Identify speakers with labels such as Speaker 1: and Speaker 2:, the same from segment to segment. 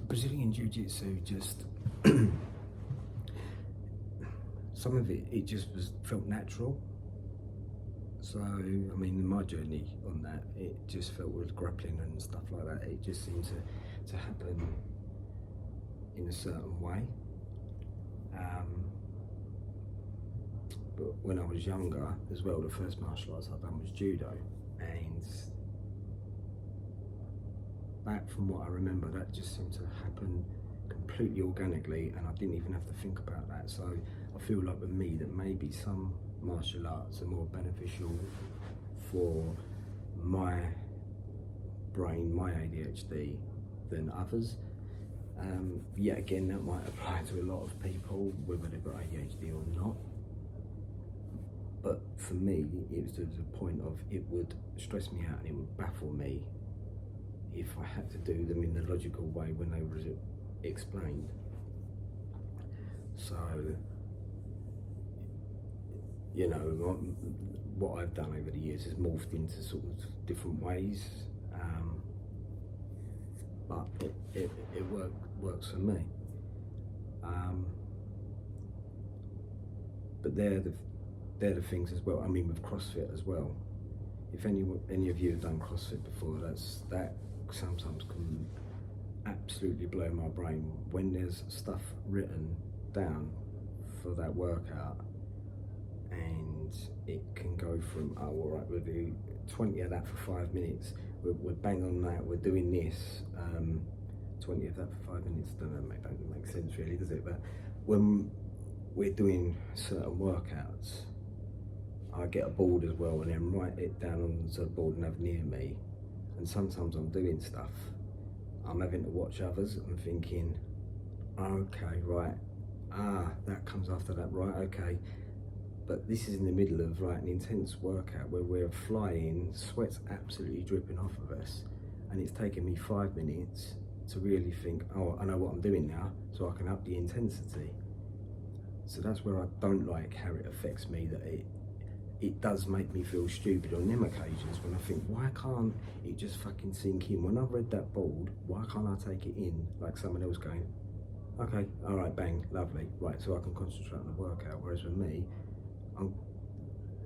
Speaker 1: Brazilian Jiu-Jitsu just some of it just felt natural. So I mean, in my journey on that, it just felt with grappling and stuff like that. It just seemed to happen in a certain way. But when I was younger as well, the first martial arts I'd done was judo, and that, from what I remember, that just seemed to happen completely organically, and I didn't even have to think about that. So I feel like with me that maybe some martial arts are more beneficial for my brain, my ADHD, than others. Yet again, that might apply to a lot of people, whether they've got ADHD or not. But for me, it was to the point of it would stress me out and it would baffle me if I had to do them in the logical way when they were explained. So, you know, what I've done over the years has morphed into sort of different ways, but it works for me. But they're the things as well. I mean, with CrossFit as well. If any of you have done CrossFit before, that sometimes can absolutely blow my brain when there's stuff written down for that workout, and it can go from, oh, all right, we'll do 20 of that for 5 minutes. We're bang on that. We're doing this. 20 of that for 5 minutes. Don't make sense really, does it? But when we're doing certain workouts, I get a board as well, and then write it down onto the board and have near me. And sometimes I'm doing stuff, I'm having to watch others and thinking, okay, right, that comes after that, right, okay. But this is in the middle of an intense workout where we're flying, sweat's absolutely dripping off of us, and it's taken me 5 minutes to really think, oh, I know what I'm doing now, so I can up the intensity. So that's where I don't like how it affects me, that it does make me feel stupid on them occasions when I think, why can't it just fucking sink in? When I've read that board, why can't I take it in like someone else going, okay, all right, bang, lovely, right, so I can concentrate on the workout. Whereas with me,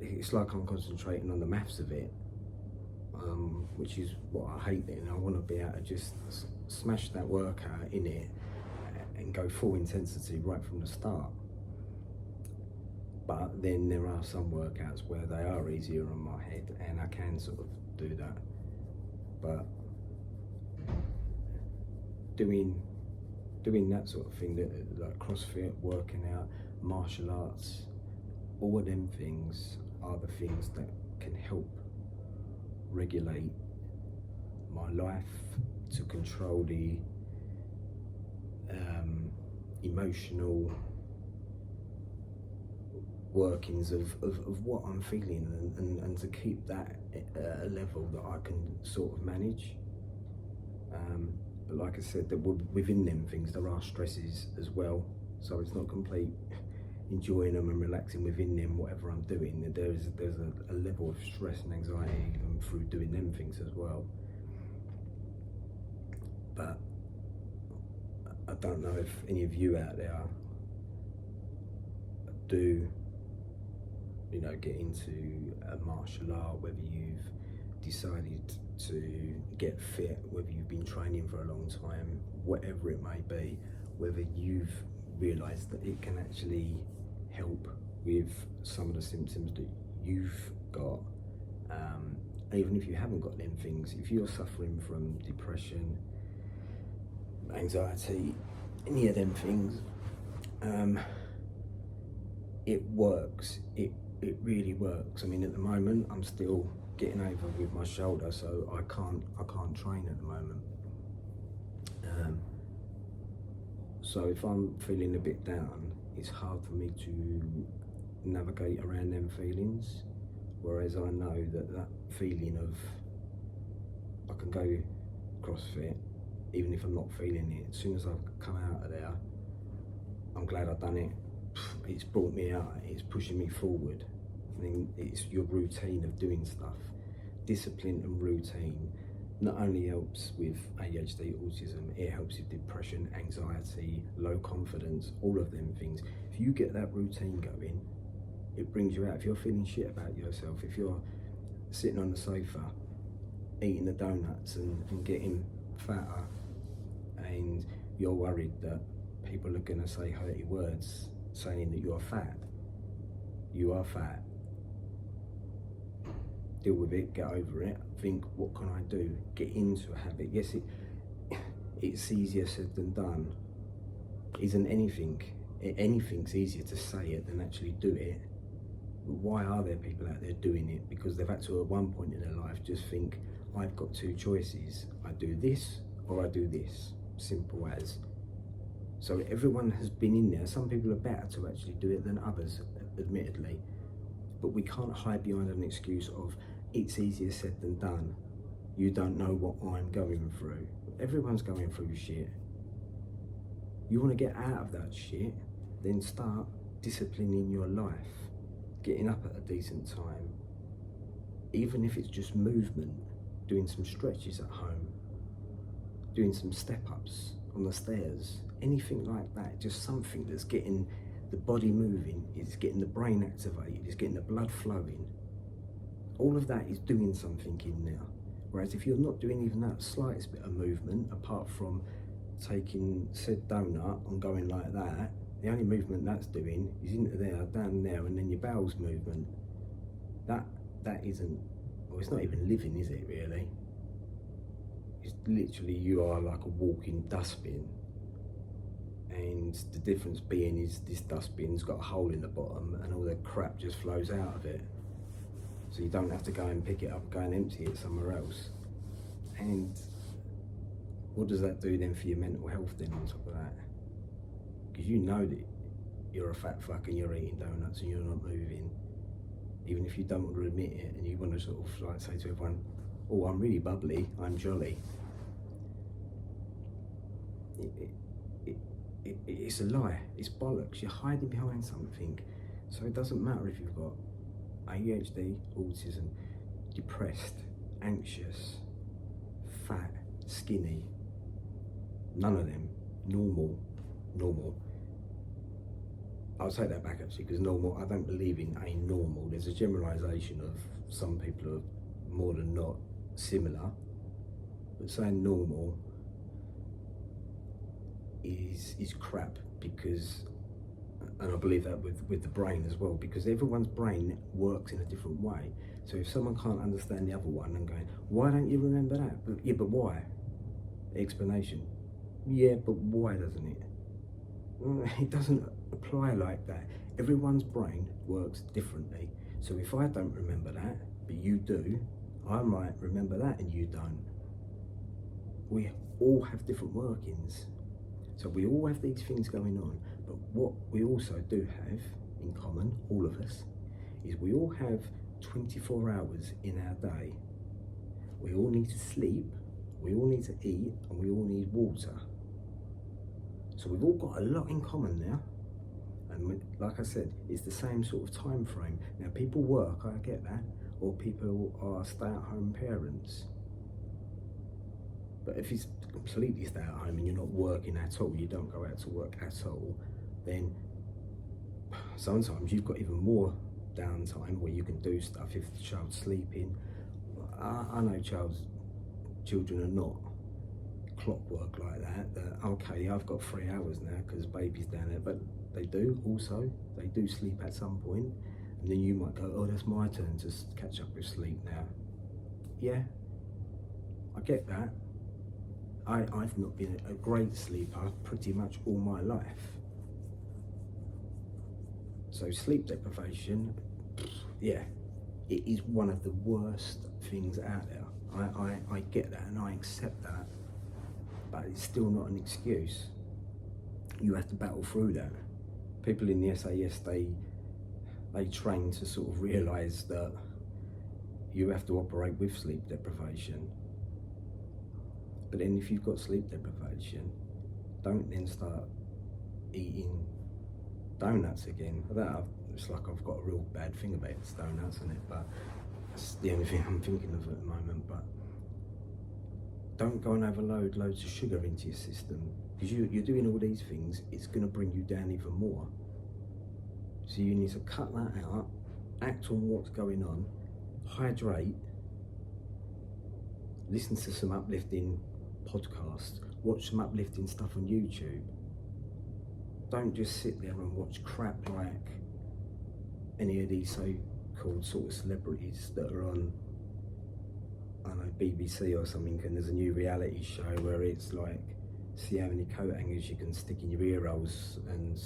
Speaker 1: it's like I'm concentrating on the maths of it, which is what I hate. And I want to be able to just smash that workout in it and go full intensity right from the start. But then there are some workouts where they are easier on my head and I can sort of do that. But doing that sort of thing, like CrossFit, working out, martial arts, all of them things are the things that can help regulate my life, to control the emotional workings of what I'm feeling, and to keep that at a level that I can sort of manage. But like I said, that within them things there are stresses as well, so it's not complete enjoying them and relaxing within them, whatever I'm doing. There's a level of stress and anxiety even through doing them things as well. But I don't know if any of you out there do, you know, get into a martial art, whether you've decided to get fit, whether you've been training for a long time, whatever it may be, whether you've realised that it can actually help with some of the symptoms that you've got. Even if you haven't got them things, if you're suffering from depression, anxiety, any of them things, it works. It really works. I mean, at the moment, I'm still getting over with my shoulder, so I can't train at the moment. So if I'm feeling a bit down, it's hard for me to navigate around them feelings. Whereas I know that feeling of I can go CrossFit, even if I'm not feeling it, as soon as I've come out of there, I'm glad I've done it. It's brought me out, it's pushing me forward. I mean, it's your routine of doing stuff, discipline and routine. not only helps with ADHD, autism, it helps with depression, anxiety, low confidence, all of them things. If you get that routine going, it brings you out. If you're feeling shit about yourself, if you're sitting on the sofa eating the donuts and getting fatter, and you're worried that people are going to say hurty words saying that you're fat, you are fat. Deal with it, get over it, think, what can I do? Get into a habit. Yes, it's easier said than done. Isn't anything's easier to say it than actually do it. But why are there people out there doing it? Because they've had to at one point in their life just think, I've got two choices. I do this or I do this. Simple as. So everyone has been in there. Some people are better to actually do it than others, admittedly. But we can't hide behind an excuse of, it's easier said than done. You don't know what I'm going through. Everyone's going through shit. You want to get out of that shit, then start disciplining your life. Getting up at a decent time. Even if it's just movement, doing some stretches at home, doing some step-ups on the stairs, anything like that, just something that's getting the body moving, is getting the brain activated, is getting the blood flowing. All of that is doing something in there. Whereas if you're not doing even that slightest bit of movement, apart from taking said donut and going like that, the only movement that's doing is into there, down there, and then your bowels movement. That isn't, well, it's not even living, is it really? It's literally, you are like a walking dustbin. And the difference being is this dustbin's got a hole in the bottom and all the crap just flows out of it. So you don't have to go and pick it up, go and empty it somewhere else. And what does that do then for your mental health then on top of that? Because you know that you're a fat fuck and you're eating donuts and you're not moving. Even if you don't want to admit it and you want to sort of like say to everyone, oh, I'm really bubbly, I'm jolly. It's a lie, it's bollocks, you're hiding behind something. So it doesn't matter if you've got ADHD, autism, depressed, anxious, fat, skinny, none of them, normal. I'll take that back actually, because normal, I don't believe in a normal. There's a generalisation of some people are more than not similar, but saying normal is crap, because, and I believe that with the brain as well, because everyone's brain works in a different way. So if someone can't understand the other one and going, why don't you remember that? But, yeah, but why? Explanation. Yeah, but why doesn't it? Well, it doesn't apply like that. Everyone's brain works differently. So if I don't remember that, but you do, I might remember that and you don't. We all have different workings. So we all have these things going on, but what we also do have in common, all of us, is we all have 24 hours in our day. We all need to sleep, we all need to eat, and we all need water. So we've all got a lot in common now. And like I said, it's the same sort of time frame. Now people work, I get that, or people are stay-at-home parents. But if it's completely stay at home and you're not working at all, you don't go out to work at all, then sometimes you've got even more downtime where you can do stuff if the child's sleeping. I know children are not clockwork like that, okay, I've got 3 hours now because baby's down there, but they do sleep at some point, and then you might go, oh, that's my turn to catch up with sleep now. Yeah, I get that. I've not been a great sleeper pretty much all my life. So sleep deprivation, yeah, it is one of the worst things out there. I get that and I accept that, but it's still not an excuse. You have to battle through that. People in the SAS, they train to sort of realise that you have to operate with sleep deprivation. But then if you've got sleep deprivation, don't then start eating donuts again. It's like I've got a real bad thing about donuts in it, but it's the only thing I'm thinking of at the moment. But don't go and overload loads of sugar into your system, because you're doing all these things, it's going to bring you down even more. So you need to cut that out, act on what's going on, hydrate, listen to some uplifting podcasts, watch some uplifting stuff on YouTube. Don't just sit there and watch crap like any of these so-called sort of celebrities that are on, I don't know, BBC or something, and there's a new reality show where it's like, see how many coat hangers you can stick in your ear rolls, and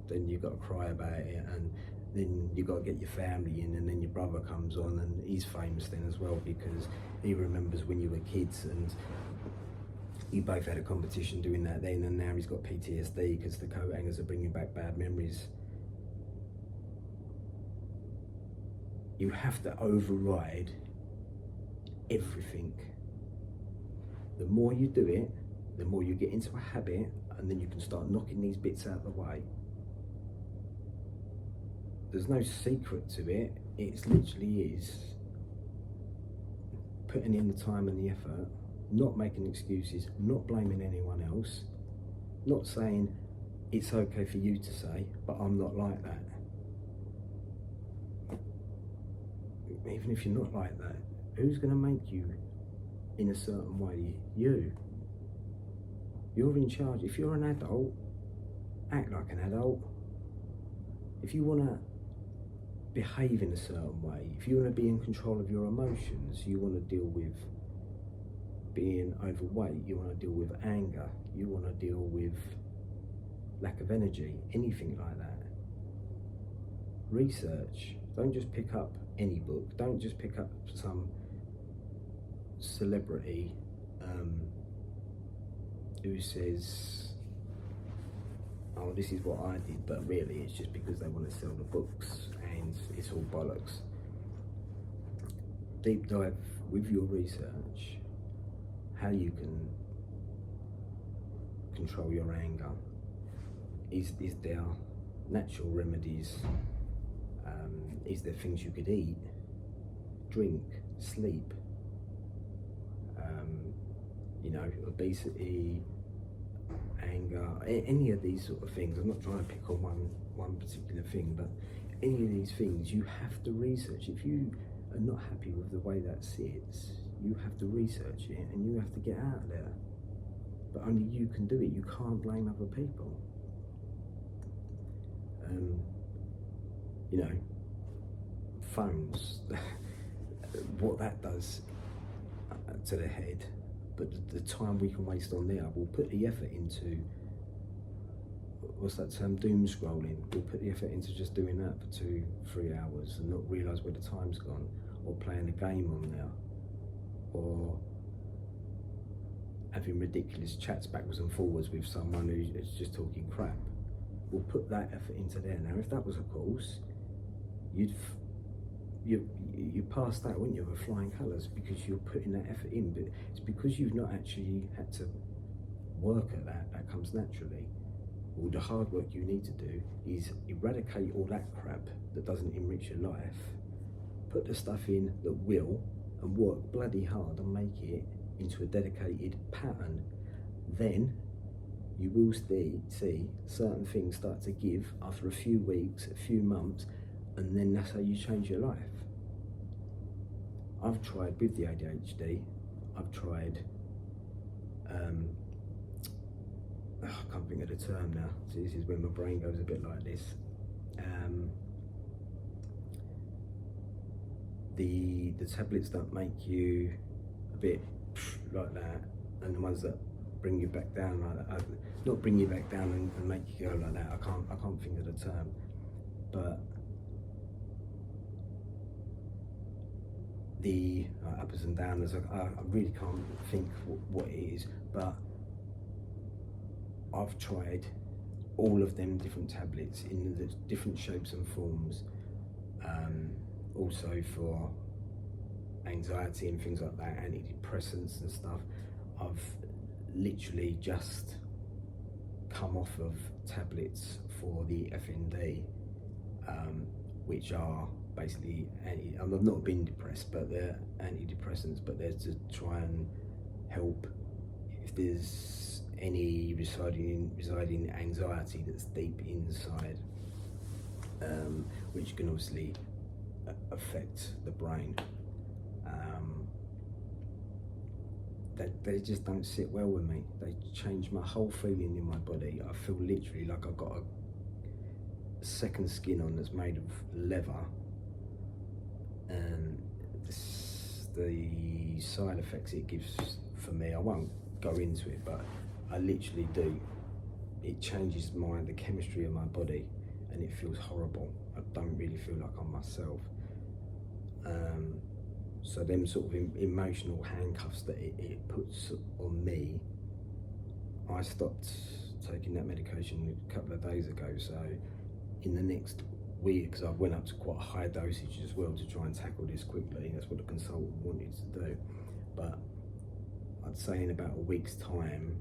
Speaker 1: then you've got to cry about it, and then you've got to get your family in, and then your brother comes on and he's famous then as well, because he remembers when you were kids and you both had a competition doing that then, and now he's got PTSD because the coat hangers are bringing back bad memories. You have to override everything. The more you do it, the more you get into a habit, and then you can start knocking these bits out of the way. There's no secret to it. It literally is putting in the time and the effort, not making excuses, not blaming anyone else, not saying it's okay for you to say, but I'm not like that. Even if you're not like that, who's going to make you in a certain way? You. You're in charge. If you're an adult, act like an adult. If you want to behave in a certain way, if you want to be in control of your emotions, you want to deal with being overweight, you want to deal with anger, you want to deal with lack of energy, anything like that. Research. Don't just pick up any book. Don't just pick up some celebrity who says, oh, this is what I did, but really it's just because they want to sell the books, and it's all bollocks. Deep dive with your research, how you can control your anger. Is there natural remedies? Is there things you could eat, drink, sleep? Obesity, anger, any of these sort of things. I'm not trying to pick on one particular thing, but any of these things you have to research. If you are not happy with the way that sits, you have to research it and you have to get out of there. But only you can do it. You can't blame other people. Phones, what that does to the head, but the time we can waste on there, we'll put the effort into, what's that term, doom scrolling. We'll put the effort into just doing that for 2-3 hours and not realise where the time's gone, or playing a game on there, or having ridiculous chats backwards and forwards with someone who's just talking crap. We'll put that effort into there. Now, if that was a course, you pass that, wouldn't you, with flying colours, because you're putting that effort in. But it's because you've not actually had to work at that comes naturally. All the hard work you need to do is eradicate all that crap that doesn't enrich your life, put the stuff in that will, and work bloody hard and make it into a dedicated pattern. Then you will see certain things start to give after a few weeks, a few months, and then that's how you change your life. I've tried with the ADHD, I've tried, I can't think of the term now, so this is when my brain goes a bit like this. The tablets that make you a bit like that, and the ones that bring you back down like that, not bring you back down and make you go like that, I can't think of the term, but the uppers and downers, I really can't think what it is, but I've tried all of them different tablets in the different shapes and forms, also for anxiety and things like that, antidepressants and stuff. I've literally just come off of tablets for the FND, which are basically I've not been depressed, but they're antidepressants, but they're to try and help if there's any residing anxiety that's deep inside, which can obviously affect the brain. They just don't sit well with me. They change my whole feeling in my body. I feel literally like I've got a second skin on that's made of leather, and the side effects it gives for me, I won't go into it, but I literally do. It changes the chemistry of my body, and it feels horrible. I don't really feel like I'm myself. So them sort of emotional handcuffs that it puts on me, I stopped taking that medication a couple of days ago. So in the next week, because I went up to quite a high dosage as well to try and tackle this quickly. That's what the consultant wanted to do. But I'd say in about a week's time,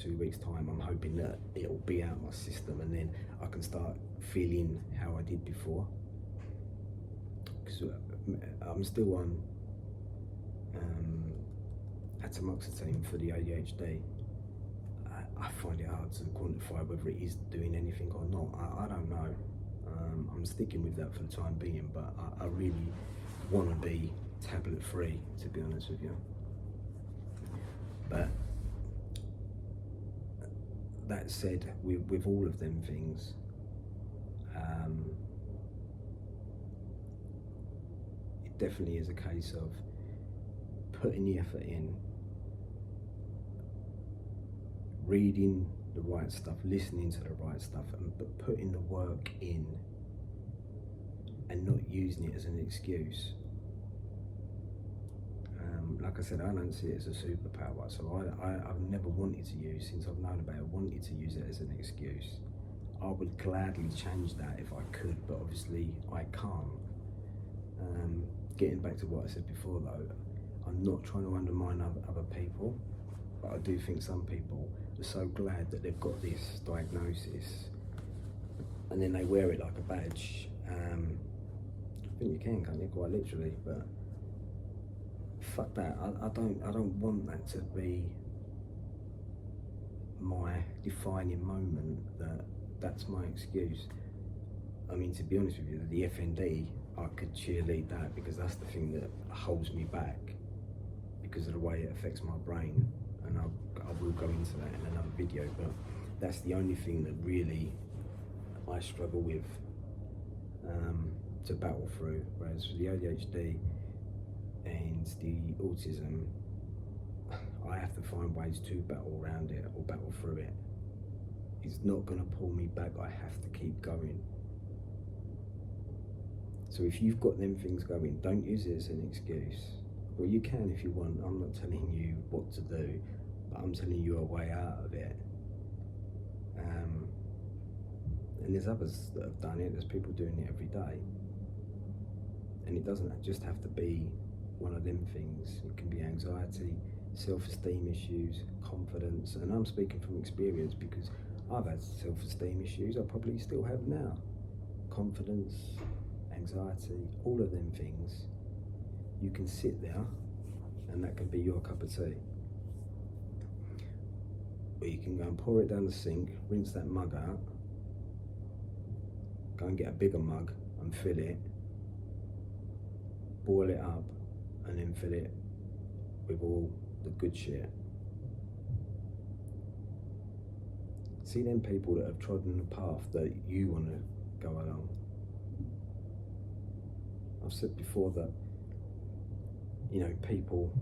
Speaker 1: 2 weeks time, I'm hoping that it'll be out my system and then I can start feeling how I did before. Because I'm still on atomoxetine for the ADHD. I find it hard to quantify whether it is doing anything or not. I don't know. I'm sticking with that for the time being, but I really want to be tablet free, to be honest with you. But that said, with all of them things, it definitely is a case of putting the effort in, reading the right stuff, listening to the right stuff, but putting the work in and not using it as an excuse. Like I said, I don't see it as a superpower, so I've never wanted to use, since I've known about it, wanted to use it as an excuse. I would gladly change that if I could, but obviously I can't. Getting back to what I said before though, I'm not trying to undermine other people, but I do think some people are so glad that they've got this diagnosis and then they wear it like a badge. I think you can, can't you, quite literally, but fuck that. I don't want that to be my defining moment, that's my excuse. I mean, to be honest with you, the FND, I could cheerlead that because that's the thing that holds me back because of the way it affects my brain, and I will go into that in another video, but that's the only thing that really I struggle with to battle through, whereas for the ADHD and the autism, I have to find ways to battle around it or battle through it. It's not going to pull me back, I have to keep going. So if you've got them things going, don't use it as an excuse. Well, you can if you want. I'm not telling you what to do, but I'm telling you a way out of it. And there's others that have done it, there's people doing it every day. And it doesn't just have to be one of them things. It can be anxiety, self-esteem issues, confidence, and I'm speaking from experience because I've had self-esteem issues, I probably still have now. Confidence, anxiety, all of them things. You can sit there and that can be your cup of tea. Or you can go and pour it down the sink, rinse that mug out, go and get a bigger mug and fill it, boil it up, and then fill it with all the good shit. See them people that have trodden the path that you want to go along. I've said before that, you know, people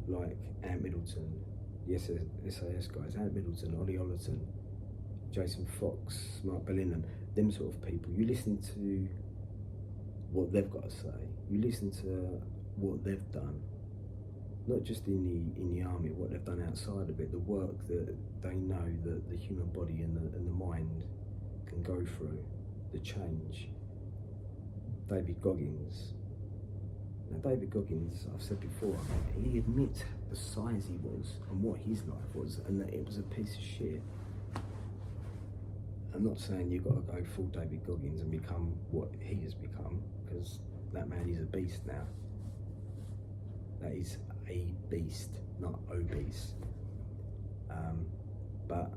Speaker 1: like Ant Middleton, the SAS guys, Ant Middleton, Ollie Ollerton, Jason Fox, Mark Bellingham, them sort of people, you listen to what they've got to say, you listen to what they've done, not just in the army, what they've done outside of it, the work that they know that the human body and the mind can go through, the change. David Goggins. Now David Goggins, I've said before, he admits the size he was and what his life was, and that it was a piece of shit. I'm not saying you've got to go full David Goggins and become what he has become, because that man is a beast now. That is a beast, not not obese. But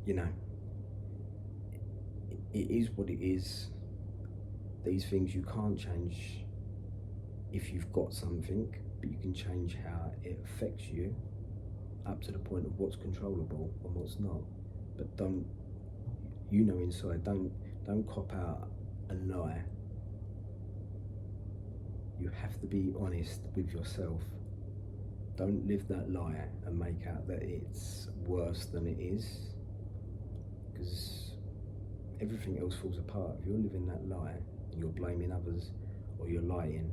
Speaker 1: you know, it is what it is. These things you can't change if you've got something, but you can change how it affects you up to the point of what's controllable and what's not. But don't, you know, inside, don't cop out and lie. You have to be honest with yourself. Don't live that lie and make out that it's worse than it is, because everything else falls apart. If you're living that lie and you're blaming others or you're lying,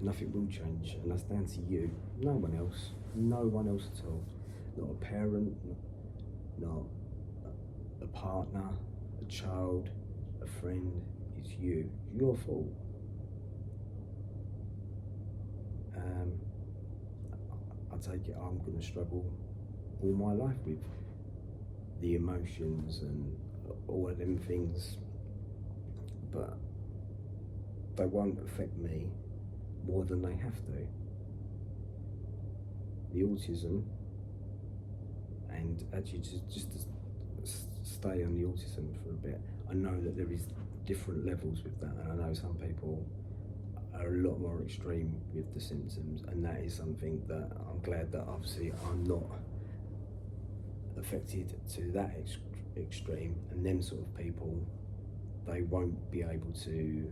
Speaker 1: nothing will change, and that's down to you. No one else at all. Not a parent, not a partner, a child, a friend. It's you. It's your fault. I take it I'm going to struggle all my life with the emotions and all of them things, but they won't affect me more than they have to. The autism, and actually just to stay on the autism for a bit, I know that there is different levels with that, and I know some people are a lot more extreme with the symptoms, and that is something that I'm glad that obviously I'm not affected to that extreme, and them sort of people, they won't be able to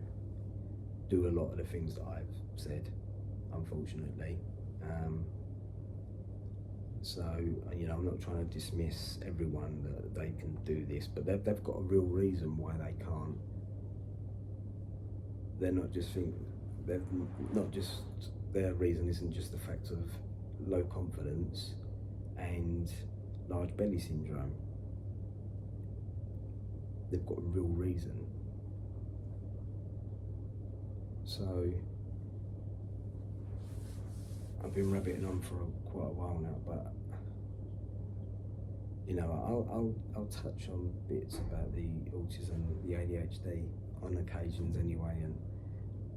Speaker 1: do a lot of the things that I've said, unfortunately. So, you know, I'm not trying to dismiss everyone that they can do this, but they've got a real reason why they can't. They're not just their reason isn't just the fact of low confidence and large belly syndrome. They've got a real reason. So I've been rabbiting on for quite a while now, but you know, I'll touch on bits about the autism, the ADHD on occasions anyway, and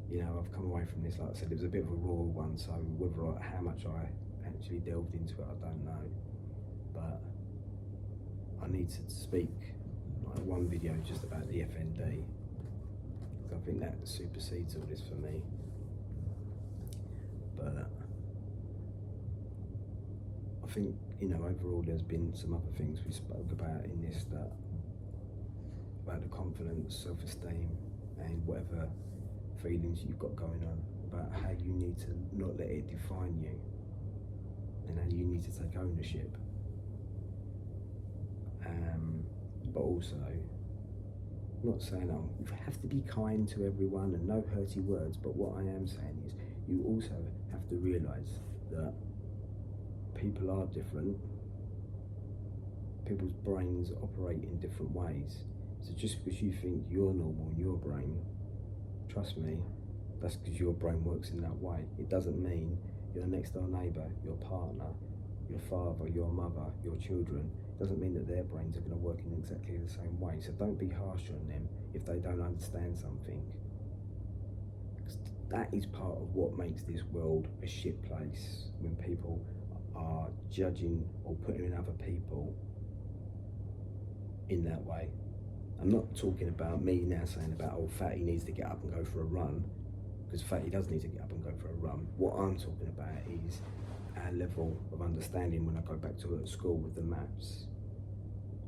Speaker 1: you know, I've come away from this, like I said, it was a bit of a raw one, so how much I actually delved into it, I don't know, but I need to speak like one video just about the FND, because I think that supersedes all this for me. But I think, you know, overall there's been some other things we spoke about in this, that about the confidence, self-esteem, and whatever feelings you've got going on, about how you need to not let it define you, and how you need to take ownership. But also, not saying you have to be kind to everyone and no hurty words, but what I am saying is you also have to realise that people are different. People's brains operate in different ways. So just because you think you're normal in your brain, trust me, that's because your brain works in that way. It doesn't mean your next door neighbour, your partner, your father, your mother, your children, doesn't mean that their brains are going to work in exactly the same way. So don't be harsh on them if they don't understand something. That is part of what makes this world a shit place, when people are judging or putting other people in that way. I'm not talking about me now saying about, oh, Fatty needs to get up and go for a run, because Fatty does need to get up and go for a run. What I'm talking about is our level of understanding when I go back to school with the maths.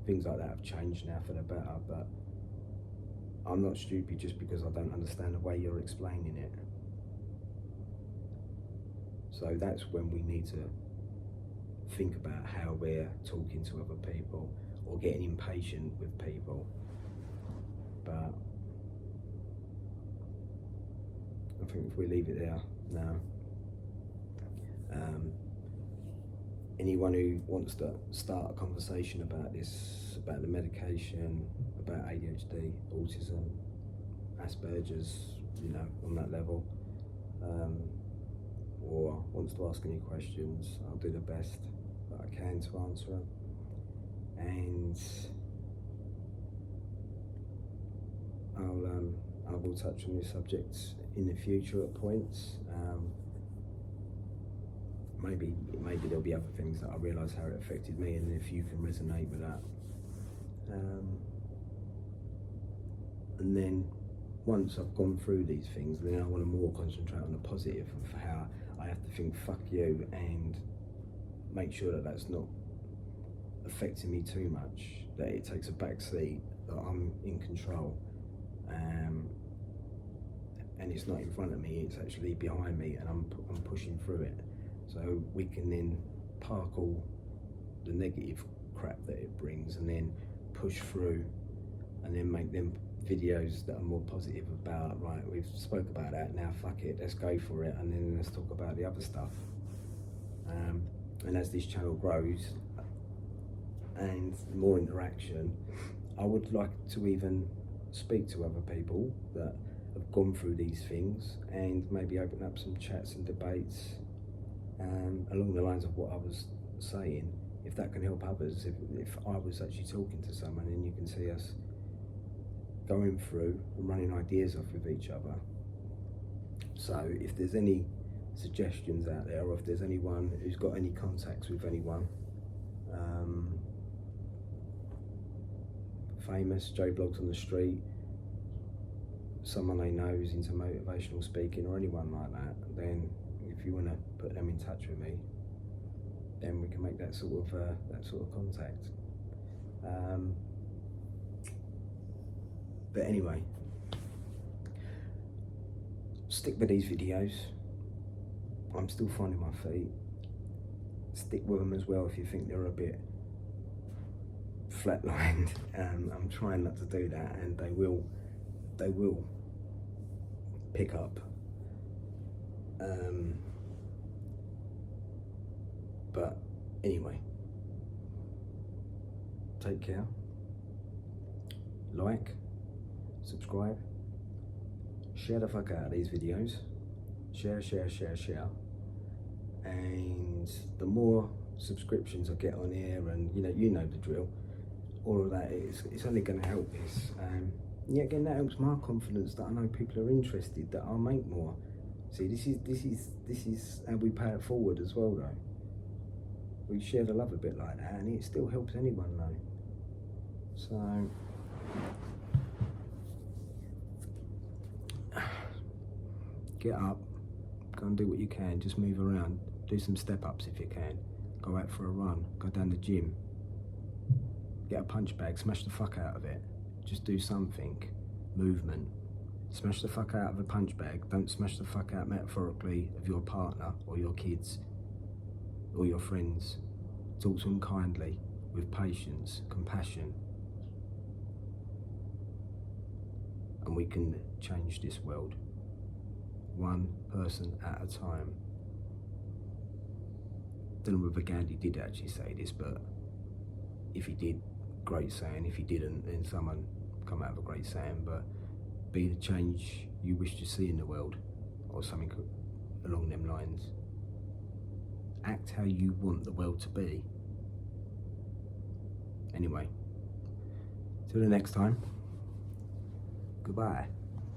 Speaker 1: Things like that have changed now for the better, but I'm not stupid just because I don't understand the way you're explaining it. So that's when we need to think about how we're talking to other people or getting impatient with people. But I think if we leave it there now, anyone who wants to start a conversation about this, about the medication, about ADHD, autism, Asperger's, you know, on that level, or wants to ask any questions, I'll do the best that I can to answer them. And I will touch on these subjects in the future at points. maybe there'll be other things that I realise how it affected me, and if you can resonate with that. And then once I've gone through these things, then I want to more concentrate on the positive of how I have to think fuck you and make sure that that's not affecting me too much, that it takes a back seat, that I'm in control, and it's not in front of me, it's actually behind me, and I'm pushing through it. So we can then park all the negative crap that it brings and then push through and then make them videos that are more positive about, right, we've spoke about that, now fuck it, let's go for it, and then let's talk about the other stuff. And as this channel grows and more interaction, I would like to even speak to other people that have gone through these things and maybe open up some chats and debates along the lines of what I was saying, if that can help others, if I was actually talking to someone and you can see us going through and running ideas off with each other. So if there's any suggestions out there, or if there's anyone who's got any contacts with anyone famous, Joe Blogs on the street, someone they know who's into motivational speaking or anyone like that, then if you want to put them in touch with me, then we can make that sort of contact. But anyway, stick with these videos. I'm still finding my feet. Stick with them as well if you think they're a bit flatlined. I'm trying not to do that, and they will pick up. But anyway, take care. Like, subscribe, share the fuck out of these videos. Share. And the more subscriptions I get on here, and you know the drill, all of that, it's only going to help this. Yeah, again, that helps my confidence that I know people are interested, that I'll make more. See, this is how we pay it forward as well, though. We share the love a bit like that, and it still helps anyone, though. So get up, go and do what you can, just move around, do some step-ups if you can, go out for a run, go down the gym, get a punch bag, smash the fuck out of it, just do something, movement. Smash the fuck out of a punch bag, don't smash the fuck out metaphorically of your partner or your kids or your friends. Talk to them kindly, with patience, compassion, and we can change this world, one person at a time. Don't know whether Gandhi did actually say this, but if he did, great saying. If he didn't, then someone come out of a great saying. But be the change you wish to see in the world, or something along them lines. Act how you want the world to be. Anyway, till the next time, goodbye.